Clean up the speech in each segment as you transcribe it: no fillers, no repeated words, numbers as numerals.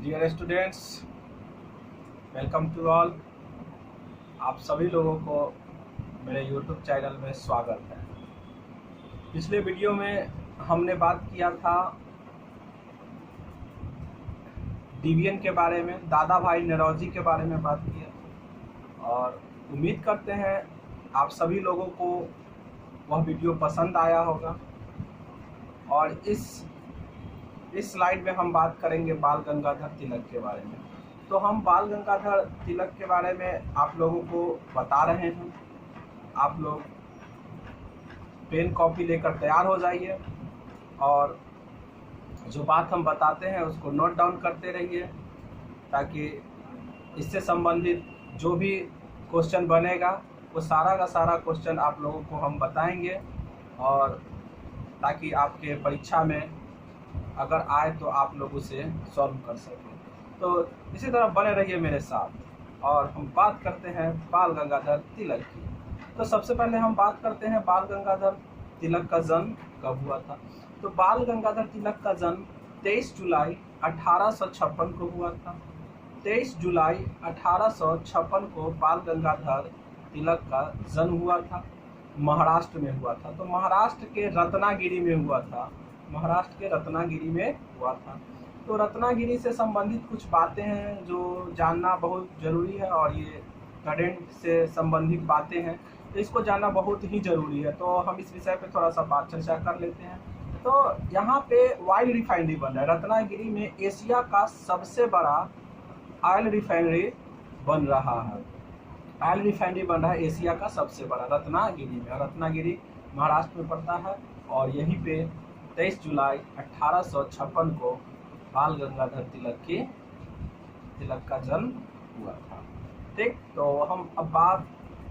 Dear students, welcome to all. आप सभी लोगों को मेरे यूट्यूब चैनल में स्वागत है। पिछले वीडियो में हमने बात किया था डिवीजन के बारे में, दादा भाई नौरोजी के बारे में बात किया और उम्मीद करते हैं आप सभी लोगों को वह वीडियो पसंद आया होगा। और इस स्लाइड में हम बात करेंगे बाल गंगाधर तिलक के बारे में। तो हम बाल गंगाधर तिलक के बारे में आप लोगों को बता रहे हैं। आप लोग पेन कॉपी लेकर तैयार हो जाइए और जो बात हम बताते हैं उसको नोट डाउन करते रहिए, ताकि इससे संबंधित जो भी क्वेश्चन बनेगा वो सारा का सारा क्वेश्चन आप लोगों को हम बताएंगे, और ताकि आपके परीक्षा में अगर आए तो आप लोग उसे सॉल्व कर सकें। तो इसी तरह बने रहिए मेरे साथ और हम बात करते हैं बाल गंगाधर तिलक की। तो सबसे पहले हम बात करते हैं बाल गंगाधर तिलक का जन्म कब हुआ था। तो बाल गंगाधर तिलक का जन्म 23 जुलाई 1856 को हुआ था। 23 जुलाई 1856 को बाल गंगाधर तिलक का जन्म हुआ था। महाराष्ट्र में हुआ था। तो महाराष्ट्र के रत्नागिरी में हुआ था। महाराष्ट्र के रत्नागिरी में हुआ था। तो रत्नागिरी से संबंधित कुछ बातें हैं जो जानना बहुत ज़रूरी है, और ये करंट से संबंधित बातें हैं तो इसको जानना बहुत ही ज़रूरी है। तो हम इस विषय पे थोड़ा सा बात चर्चा कर लेते हैं। तो यहाँ पे ऑयल रिफाइनरी बन रहा है। रत्नागिरी में एशिया का सबसे बड़ा ऑयल रिफाइनरी बन रहा है। ऑयल रिफाइनरी बन रहा है एशिया का सबसे बड़ा, रत्नागिरी में। रत्नागिरी महाराष्ट्र में पड़ता है और यहीं पे 23 जुलाई 1856 को बाल गंगाधर तिलक का जन्म हुआ था। ठीक, तो हम अब बात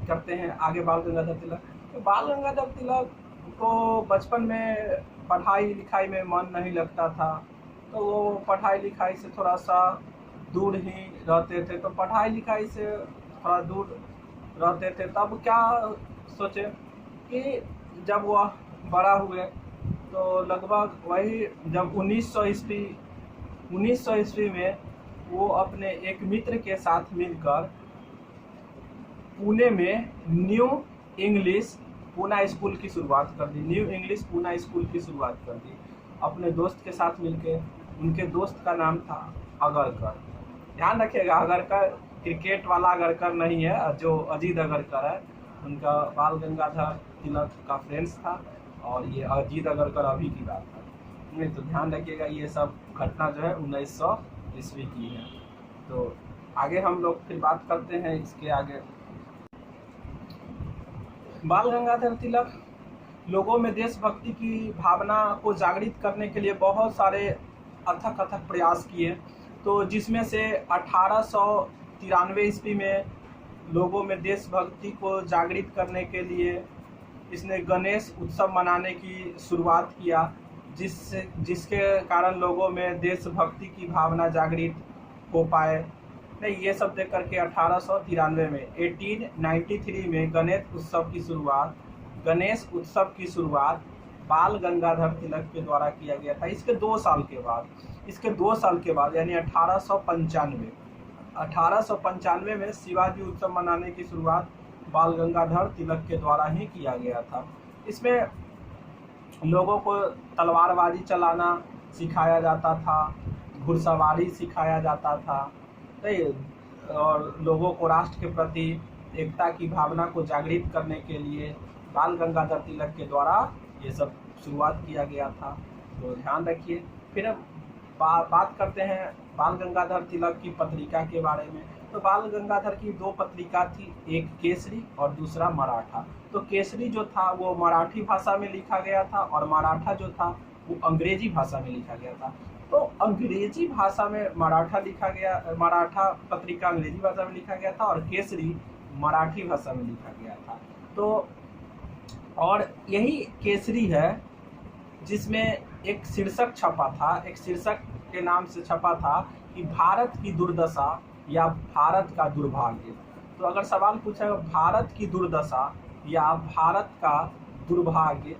करते हैं आगे बाल गंगाधर तिलक। तो बाल गंगाधर तिलक को बचपन में पढ़ाई लिखाई में मन नहीं लगता था, तो वो पढ़ाई लिखाई से थोड़ा सा दूर ही रहते थे। तो पढ़ाई लिखाई से थोड़ा दूर रहते थे, तब क्या सोचे कि जब वह बड़ा हुए तो लगभग वही जब 1900 ईस्वी में वो अपने एक मित्र के साथ मिलकर पुणे में न्यू इंग्लिश पूना स्कूल की शुरुआत कर दी। न्यू इंग्लिश पूना स्कूल की शुरुआत कर दी अपने दोस्त के साथ मिलके। उनके दोस्त का नाम था अगरकर। ध्यान रखिएगा, अगरकर क्रिकेट वाला अगरकर नहीं है, जो अजीत अगरकर है उनका बाल गंगाधर तिलक का फ्रेंड्स था, और ये अजीत अगरकर अभी की बात है। नहीं तो ध्यान रखिएगा, ये सब घटना जो है 1900 ईस्वी की है। तो आगे हम लोग फिर बात करते हैं इसके आगे। बाल गंगाधर तिलक लोगों में देशभक्ति की भावना को जागृत करने के लिए बहुत सारे अथक प्रयास किए। तो जिसमें से 1893 ईस्वी में लोगों में देशभक्ति को जागृत करने के लिए इसने गणेश उत्सव मनाने की शुरुआत किया, जिसके कारण लोगों में देशभक्ति की भावना जागृत हो पाए। नहीं, ये सब देख करके 1893 में 1893 में गणेश उत्सव की शुरुआत बाल गंगाधर तिलक के द्वारा किया गया था। इसके 2 साल के बाद यानी 1895 में शिवाजी उत्सव मनाने की शुरुआत बाल गंगाधर तिलक के द्वारा ही किया गया था। इसमें लोगों को तलवारबाजी चलाना सिखाया जाता था, घुड़सवारी सिखाया जाता था, और लोगों को राष्ट्र के प्रति एकता की भावना को जागृत करने के लिए बाल गंगाधर तिलक के द्वारा ये सब शुरुआत किया गया था। तो ध्यान रखिए। फिर अब बात करते हैं बाल गंगाधर तिलक की पत्रिका के बारे में। तो बाल गंगाधर की 2 पत्रिका थी, एक केसरी और दूसरा मराठा। तो केसरी जो था वो मराठी भाषा में लिखा गया था, और मराठा जो था वो अंग्रेजी भाषा में लिखा गया था। तो अंग्रेजी भाषा में मराठा पत्रिका अंग्रेजी भाषा में लिखा गया था, और केसरी मराठी भाषा में लिखा गया था। तो और यही केसरी है जिसमें एक शीर्षक छपा था, एक शीर्षक के नाम से छपा था कि भारत की दुर्दशा या भारत का दुर्भाग्य। तो अगर सवाल पूछा भारत की दुर्दशा या भारत का दुर्भाग्य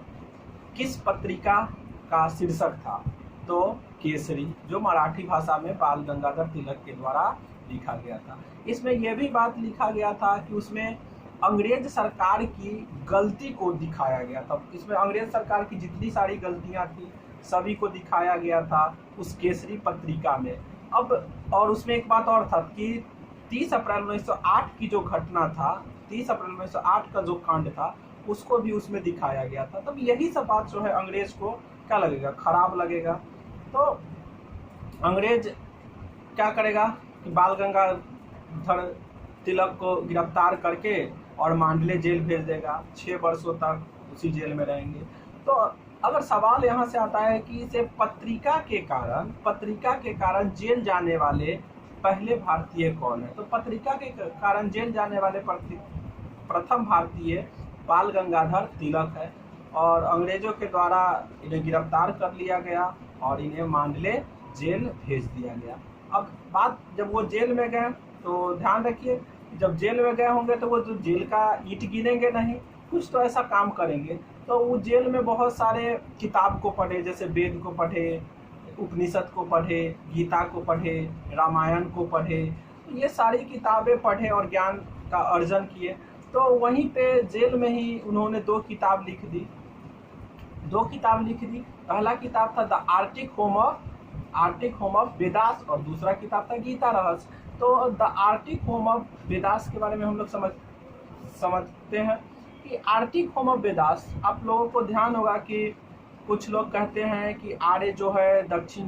किस पत्रिका का शीर्षक था, तो केसरी, जो मराठी भाषा में बाल गंगाधर तिलक के द्वारा लिखा गया था। इसमें यह भी बात लिखा गया था कि उसमें अंग्रेज सरकार की गलती को दिखाया गया था। इसमें अंग्रेज सरकार की जितनी सारी गलतियां थी सभी को दिखाया गया था उस केसरी पत्रिका में। अब और उसमें एक बात और था कि 30 अप्रैल 1908 की जो घटना था, 30 अप्रैल 1908 का जो कांड था, उसको भी उसमें दिखाया गया था। तब यही सब बात जो है अंग्रेज को क्या लगेगा, खराब लगेगा। तो अंग्रेज क्या करेगा कि बाल गंगाधर तिलक को गिरफ्तार करके और मांडले जेल भेज देगा। 6 वर्षों तक उसी जेल में रहेंगे। तो अगर सवाल यहाँ से आता है कि इसे पत्रिका के कारण जेल जाने वाले पहले भारतीय कौन है, तो पत्रिका के कारण जेल जाने वाले प्रथम भारतीय बाल गंगाधर तिलक है। और अंग्रेजों के द्वारा इन्हें गिरफ्तार कर लिया गया और इन्हें मांडले जेल भेज दिया गया। अब बात, जब वो जेल में गए तो ध्यान रखिए, जब जेल में गए होंगे तो वो जो जेल का ईंट गिनेंगे नहीं, कुछ तो ऐसा काम करेंगे। तो वो जेल में बहुत सारे किताब को पढ़े, जैसे वेद को पढ़े, उपनिषद को पढ़े, गीता को पढ़े, रामायण को पढ़े। ये सारी किताबें पढ़े और ज्ञान का अर्जन किए। तो वहीं पे जेल में ही उन्होंने 2 किताब लिख दी। पहला किताब था the Arctic home of Vedas और दूसरा किताब था गीता रहस्य। तो the Arctic home of Vedas के बारे में हम लोग समझते हैं कि आर्टिक होम ऑफ वेदास, आप लोगों को ध्यान होगा कि कुछ लोग कहते हैं कि आर्य जो है दक्षिण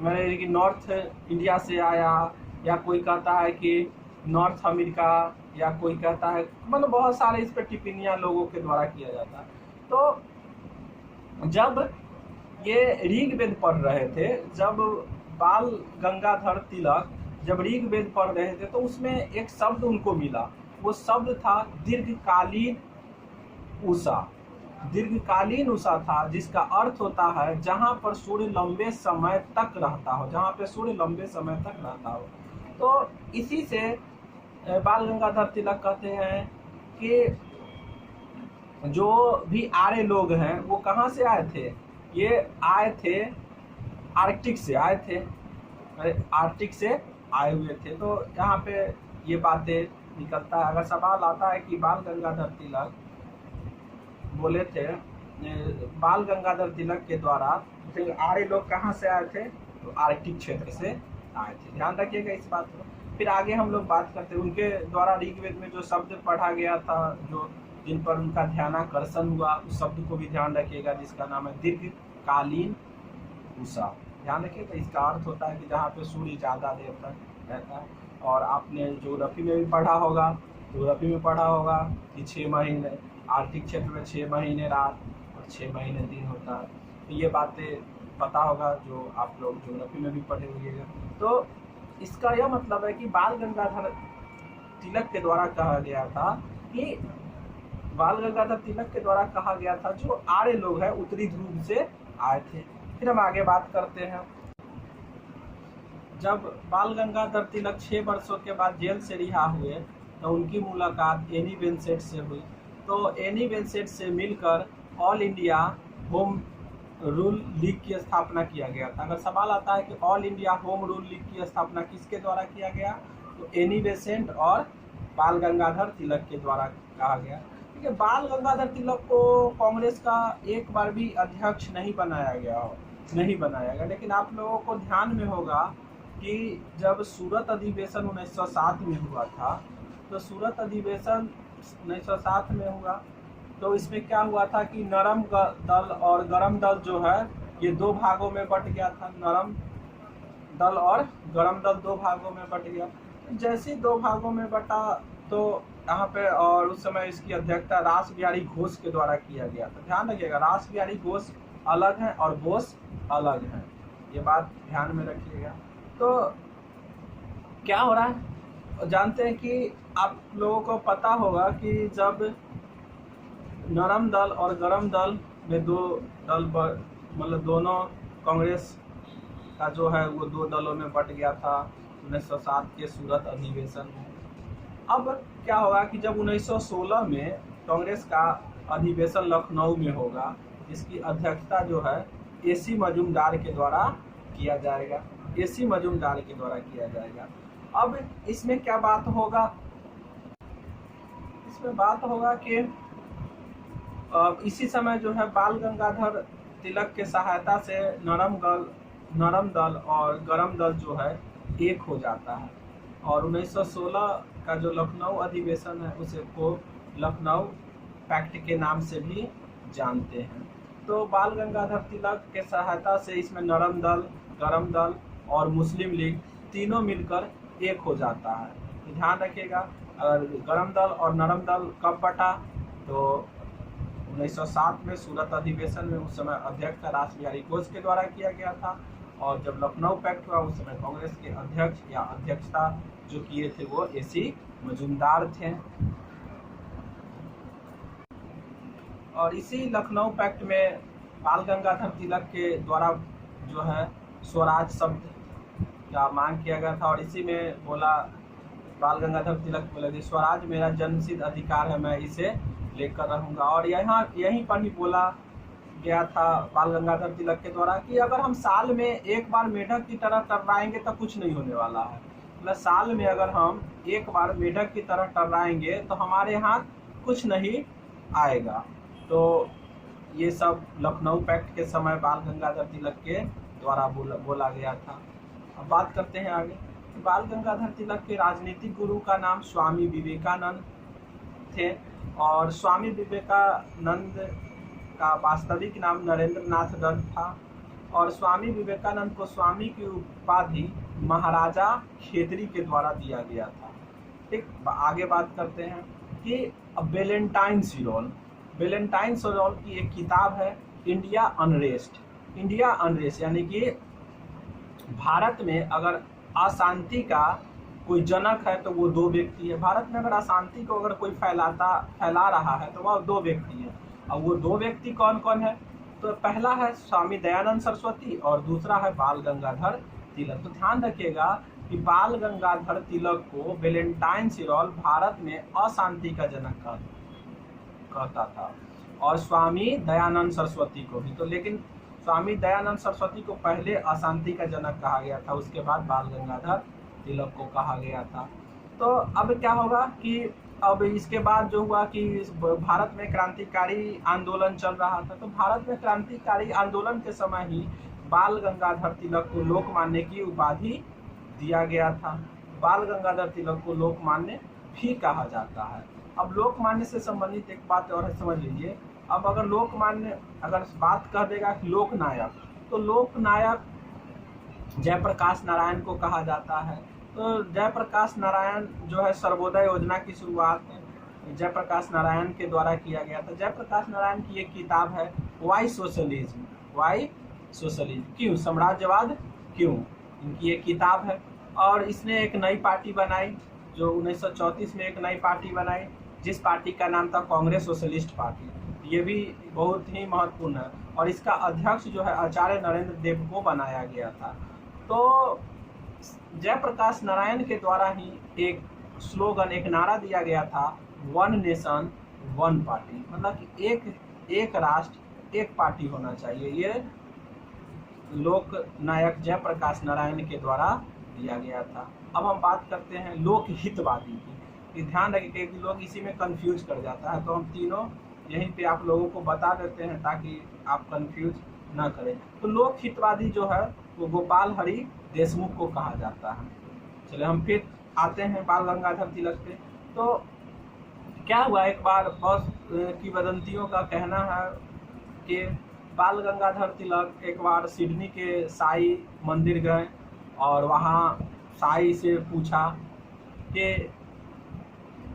मैंने कि नॉर्थ इंडिया से आया, या कोई कहता है कि नॉर्थ अमेरिका, या कोई कहता है, मतलब बहुत सारे इस पर टिप्पणियां लोगों के द्वारा किया जाता है। तो जब ये ऋग्वेद पढ़ रहे थे, जब बाल गंगाधर तिलक जब ऋग्वेद पढ़ रहे थे, तो उसमें एक शब्द उनको मिला। वो शब्द था दीर्घकालीन उषा था, जिसका अर्थ होता है जहां पर सूर्य लंबे समय तक रहता हो। तो इसी से बाल गंगाधर तिलक कहते हैं कि जो भी आर्य लोग हैं वो कहाँ से आए थे, ये आए थे आर्कटिक से आए हुए थे। तो यहाँ पे ये बातें निकलता है। अगर सवाल आता है कि बाल गंगाधर तिलक बोले थे, बाल गंगाधर तिलक के द्वारा आर्य लोग कहाँ से आए थे, तो आर्कटिक क्षेत्र से आए थे। ध्यान रखिएगा इस बात को। फिर आगे हम लोग बात करते हैं उनके द्वारा ऋग्वेद में जो शब्द पढ़ा गया था, जो जिन पर उनका ध्यानाकर्षण हुआ, उस शब्द को भी ध्यान रखिएगा, जिसका नाम है दीर्घकालीन उषा। ध्यान रखिएगा, इसका अर्थ होता है कि जहाँ पे सूर्य ज़्यादा देर तक रहता है। और आपने ज्योग्राफी में भी पढ़ा होगा कि 6 महीने आर्कटिक क्षेत्र में 6 महीने रात और 6 महीने दिन होता है। तो ये बातें पता होगा जो आप लोग ज्योग्राफी में भी पढ़े होइएगा। तो इसका यह मतलब है कि बाल गंगाधर तिलक के द्वारा कहा गया था जो आर्य लोग हैं उत्तरी ध्रुव से आए थे। फिर हम आगे बात करते हैं। जब बाल गंगाधर तिलक 6 वर्षों के बाद जेल से रिहा हुए तो उनकी मुलाकात एनी बेसेंट से हुई। तो एनी बेसेंट से मिलकर all India home rule league की स्थापना किया गया था। अगर सवाल आता है कि all India home rule league की स्थापना किसके द्वारा किया गया, तो एनी बेसेंट और बाल गंगाधर तिलक के द्वारा कहा गया। ठीक है, बाल गंगाधर तिलक को कांग्रेस का एक बार भी अध्यक्ष नहीं बनाया गया। लेकिन आप लोगों को ध्यान में होगा कि जब सूरत अधिवेशन 1907 में हुआ था, तो सूरत अधिवेशन 1907 में हुआ, तो इसमें क्या हुआ था कि नरम दल और गरम दल जो है ये 2 भागों में बट गया था। नरम दल और गरम दल 2 भागों में बट गया। जैसे 2 भागों में बटा तो यहाँ पे, और उस समय इसकी अध्यक्षता रास बिहारी घोष के द्वारा किया गया था। ध्यान रखिएगा, रास बिहारी घोष अलग हैं और बोस अलग हैं, ये बात ध्यान में रखिएगा। तो क्या हो रहा है, जानते हैं कि आप लोगों को पता होगा कि जब नरम दल और गरम दल में 2 दल मतलब दोनों कांग्रेस का जो है वो 2 दलों में बट गया था 1907 के सूरत अधिवेशन में। अब क्या होगा कि जब 1916 में कांग्रेस का अधिवेशन लखनऊ में होगा, जिसकी अध्यक्षता जो है AC मजूमदार के द्वारा किया जाएगा, AC मजूमदार के द्वारा किया जाएगा। अब इसमें क्या बात होगा, इसमें बात होगा कि इसी समय जो है बाल गंगाधर तिलक के सहायता से नरम दल और गरम दल जो है एक हो जाता है और 1916 का जो लखनऊ अधिवेशन है उसे को लखनऊ पैक्ट के नाम से भी जानते हैं। तो बाल गंगाधर तिलक के सहायता से इसमें नरम दल, गरम दल और मुस्लिम लीग तीनों मिलकर एक हो जाता है। तो ध्यान रखिएगा, अगर गरम दल और नरम दल कब बटा, तो 1907 में सूरत अधिवेशन में उस समय अध्यक्ष रास बिहारी घोष के द्वारा किया गया था और जब लखनऊ पैक्ट हुआ उस समय कांग्रेस के अध्यक्ष या अध्यक्षता जो किए थे वो AC मजूमदार थे। और इसी लखनऊ पैक्ट में बाल गंगाधर तिलक के द्वारा जो है स्वराज शब्द का मांग किया गया था और इसी में बोला बाल गंगाधर तिलक बोले कि स्वराज मेरा जन्मसिद्ध अधिकार है, मैं इसे लेकर रहूंगा। और यहीं पर ही बोला गया था बाल गंगाधर तिलक के द्वारा कि अगर हम साल में एक बार मेढक की तरह टर्राएंगे तो कुछ नहीं होने वाला है, मतलब साल में अगर हम एक बार मेढक की तरह टर्राएंगे तो हमारे यहाँ कुछ नहीं आएगा। तो ये सब लखनऊ पैक्ट के समय बाल गंगाधर तिलक के द्वारा बोला गया था। अब बात करते हैं आगे। बाल गंगाधर तिलक के राजनीतिक गुरु का नाम स्वामी विवेकानंद थे और स्वामी विवेकानंद का वास्तविक नाम नरेंद्र नाथ दत्त था और स्वामी विवेकानंद को स्वामी की उपाधि महाराजा खेतरी के द्वारा दिया गया था। ठीक, आगे बात करते हैं कि वेलेंटाइन सिरोल की एक किताब है इंडिया अनरेस्ट, यानी कि भारत में अगर अशांति का कोई जनक है तो वो दो व्यक्ति है। भारत में अगर अशांति को अगर कोई फैला रहा है तो वह दो व्यक्ति है। अब वो दो व्यक्ति कौन कौन है, तो पहला है स्वामी दयानंद सरस्वती और दूसरा है बाल गंगाधर तिलक। तो ध्यान रखिएगा कि बाल गंगाधर तिलक को वेलेंटाइन सिरोल भारत में अशांति का जनक कहता था और स्वामी दयानंद सरस्वती को भी। तो लेकिन स्वामी दयानंद सरस्वती को पहले अशांति का जनक कहा गया था, उसके बाद बाल गंगाधर तिलक को कहा गया था। तो अब क्या होगा कि अब इसके बाद जो हुआ कि भारत में क्रांतिकारी आंदोलन चल रहा था, तो भारत में क्रांतिकारी आंदोलन के समय ही बाल गंगाधर तिलक को लोकमान्य की उपाधि दिया गया था। बाल गंगाधर तिलक को लोकमान्य भी कहा जाता है। अब लोकमान्य से संबंधित एक बात और है, समझ लीजिए। अब अगर लोकमान्य अगर बात कह देगा कि लोकनायक, तो लोकनायक जयप्रकाश नारायण को कहा जाता है। तो जयप्रकाश नारायण जो है सर्वोदय योजना की शुरुआत जयप्रकाश नारायण के द्वारा किया गया था। जयप्रकाश नारायण की एक किताब है वाई सोशलिज्म, क्यों साम्राज्यवाद क्यों, इनकी एक किताब है। और इसने एक नई पार्टी बनाई जो 1934 में एक नई पार्टी बनाई जिस पार्टी का नाम था कांग्रेस सोशलिस्ट पार्टी। ये भी बहुत ही महत्वपूर्ण है और इसका अध्यक्ष जो है आचार्य नरेंद्र देव को बनाया गया था। तो जयप्रकाश नारायण के द्वारा ही एक स्लोगन, एक नारा दिया गया था, वन नेशन वन पार्टी, मतलब कि एक राष्ट्र एक पार्टी होना चाहिए। ये लोक नायक जयप्रकाश नारायण के द्वारा दिया गया था। अब हम बात करते हैं लोक हितवादी की। ध्यान रखिए कि लोग इसी में कंफ्यूज कर जाता है, तो हम तीनों यहीं पे आप लोगों को बता देते हैं ताकि आप कंफ्यूज ना करें। तो लोक हितवादी जो है वो गोपाल हरि देशमुख को कहा जाता है। चलिए हम फिर आते हैं बाल गंगाधर तिलक पे। तो क्या हुआ, एक बार बहुत की वदंतियों का कहना है कि बाल गंगाधर तिलक एक बार सिडनी के साई मंदिर गए और वहाँ साई से पूछा कि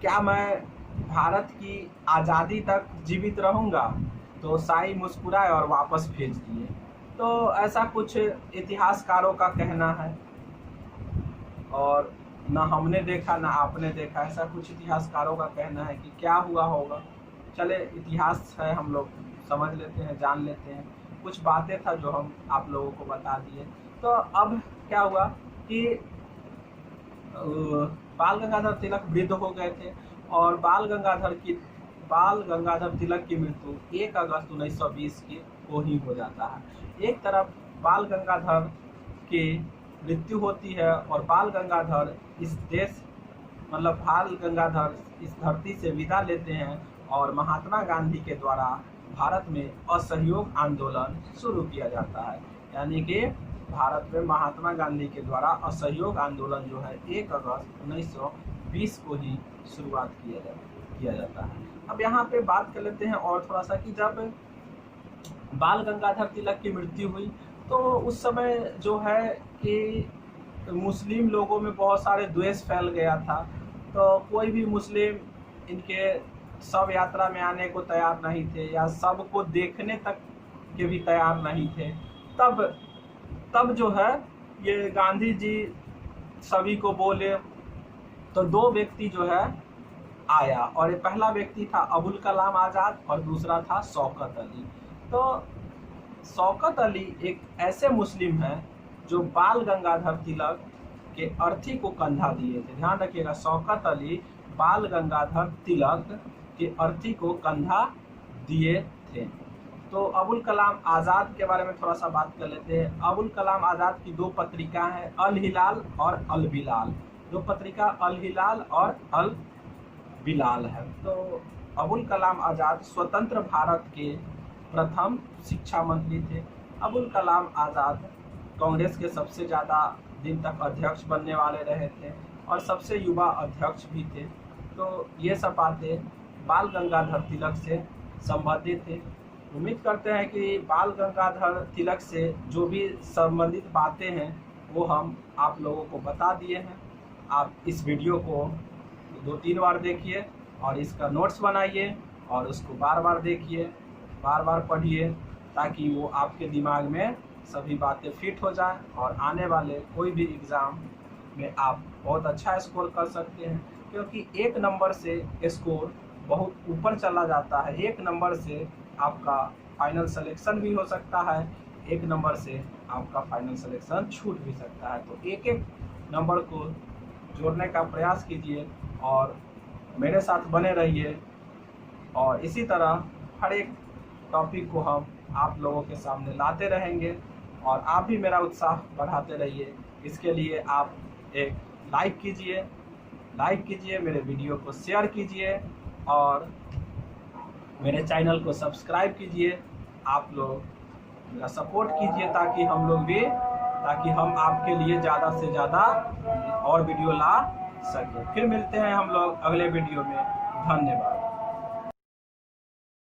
क्या मैं भारत की आज़ादी तक जीवित रहूँगा, तो साई मुस्कुराए और वापस भेज दिए। तो ऐसा कुछ इतिहासकारों का कहना है और ना हमने देखा ना आपने देखा, ऐसा कुछ इतिहासकारों का कहना है कि क्या हुआ होगा। चले इतिहास है, हम लोग समझ लेते हैं, जान लेते हैं। कुछ बातें था जो हम आप लोगों को बता दिए। तो अब क्या हुआ कि बाल गंगाधर तिलक वृद्ध हो गए थे और बाल गंगाधर बाल गंगाधर तिलक की मृत्यु 1 अगस्त 1920 को ही हो जाता है। एक तरफ बाल गंगाधर की मृत्यु होती है और बाल गंगाधर इस देश मतलब बाल गंगाधर इस धरती से विदा लेते हैं और महात्मा गांधी के द्वारा भारत में असहयोग आंदोलन शुरू किया जाता है। यानी कि भारत में महात्मा गांधी के द्वारा असहयोग आंदोलन जो है 1 अगस्त 1920 को ही शुरुआत किया जाता है। अब यहाँ पे बात कर लेते हैं और थोड़ा सा कि जब बाल गंगाधर तिलक की मृत्यु हुई तो उस समय जो है कि मुस्लिम लोगों में बहुत सारे द्वेष फैल गया था। तो कोई भी मुस्लिम इनके शव यात्रा में आने को तैयार नहीं थे या सबको देखने तक के भी तैयार नहीं थे। तब जो है ये गांधी जी सभी को बोले तो 2 व्यक्ति जो है आया और ये पहला व्यक्ति था अबुल कलाम आज़ाद और दूसरा था शौकत अली। तो शौकत अली एक ऐसे मुस्लिम हैं जो बाल गंगाधर तिलक के अर्थी को कंधा दिए थे। ध्यान रखिएगा, शौकत अली बाल गंगाधर तिलक के अर्थी को कंधा दिए थे। तो अबुल कलाम आज़ाद के बारे में थोड़ा सा बात कर लेते हैं। अबुल कलाम आज़ाद की 2 पत्रिका हैं, अल हिलाल और अल बिलाल। 2 पत्रिका अल हिलाल और अल बिलाल है। तो अबुल कलाम आज़ाद स्वतंत्र भारत के प्रथम शिक्षा मंत्री थे। अबुल कलाम आज़ाद कांग्रेस के सबसे ज़्यादा दिन तक अध्यक्ष बनने वाले रहे थे और सबसे युवा अध्यक्ष भी थे। तो ये सब बातें बाल गंगाधर तिलक से संबंधित थे। उम्मीद करते हैं कि बाल गंगाधर तिलक से जो भी संबंधित बातें हैं वो हम आप लोगों को बता दिए हैं। आप इस वीडियो को 2-3 बार देखिए और इसका नोट्स बनाइए और उसको बार-बार देखिए, बार-बार पढ़िए ताकि वो आपके दिमाग में सभी बातें फिट हो जाए और आने वाले कोई भी एग्ज़ाम में आप बहुत अच्छा स्कोर कर सकते हैं। क्योंकि 1 नंबर से स्कोर बहुत ऊपर चला जाता है। 1 नंबर से आपका फाइनल सिलेक्शन भी हो सकता है, 1 नंबर से आपका फाइनल सिलेक्शन छूट भी सकता है। तो एक नंबर को जोड़ने का प्रयास कीजिए और मेरे साथ बने रहिए और इसी तरह हर एक टॉपिक को हम आप लोगों के सामने लाते रहेंगे और आप भी मेरा उत्साह बढ़ाते रहिए। इसके लिए आप एक लाइक कीजिए, मेरे वीडियो को शेयर कीजिए और मेरे चैनल को सब्सक्राइब कीजिए। आप लोग मेरा सपोर्ट कीजिए ताकि हम आपके लिए ज़्यादा से ज़्यादा और वीडियो ला सकें। फिर मिलते हैं हम लोग अगले वीडियो में। धन्यवाद।